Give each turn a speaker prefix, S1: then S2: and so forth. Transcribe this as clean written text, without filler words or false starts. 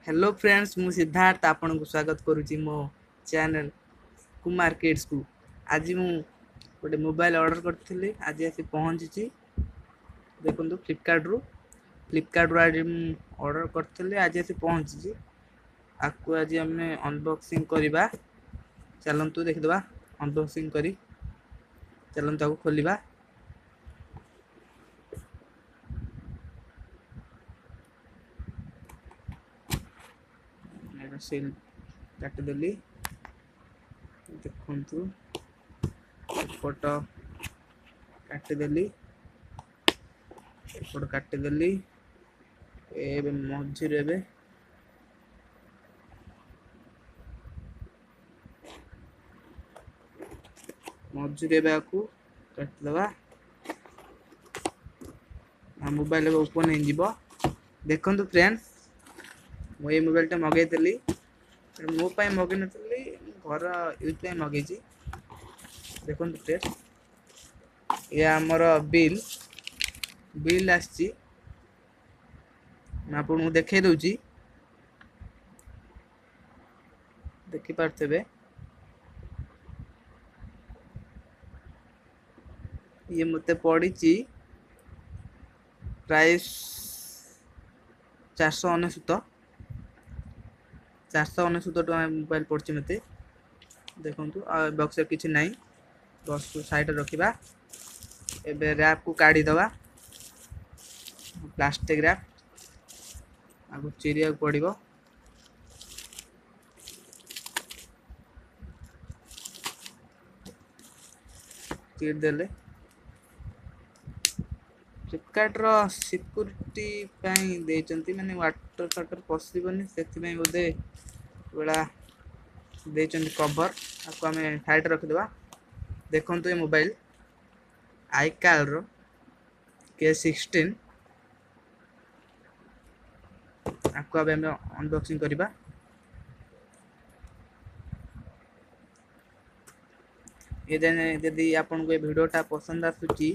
S1: Hello friends, मु सिद्धार्थ आपन को स्वागत करुच्ची मो चैनल कुमार किड्स को। आज मु गोटे मोबाइल ऑर्डर करथिली, आज आसी पहुंची देखंतु फ्लिपकार्ट रू आज ऑर्डर करथिली, आज आसी पहुंची आकु आज हमें अनबॉक्सिंग करबा। चलंतु देखिदबा अनबॉक्सिंग करी चलंतु आकु खोलिबा। सील काटिदेली देखु फोटो काटिदेली फोटो काटिदेली ए मझिरे आपको काटिदबा। मोबाइल ओपन हो देखु फ्रेंड्स, मुझे मोबाइल मगेली मो मगे नी घर यूज मगे देखो फ्रेंड्स, ये आमर बिल बिल आसी आपको देखे दूची देखिपे। ये मत पड़ी प्राइस 499 टका मोबाइल पड़ी मत देखु। बक्स किसी ना, बक्स को साइड रखा। एबे रैप को काढ़ी दवा, प्लास्टिक रैप आपको चिरिया पड़ो। चिर देले फ्लिपकार्ट रो सिक्योरिटी देचंती, माने वाटर पशिबनी से बोधे बेला देचंती कवर। आपको आम साइड रखिदबा। देखो ये मोबाइल iCal रो K16 आपको अब अनबॉक्सिंग करबा। ये जदि आपन को वीडियोटा पसंद आसुची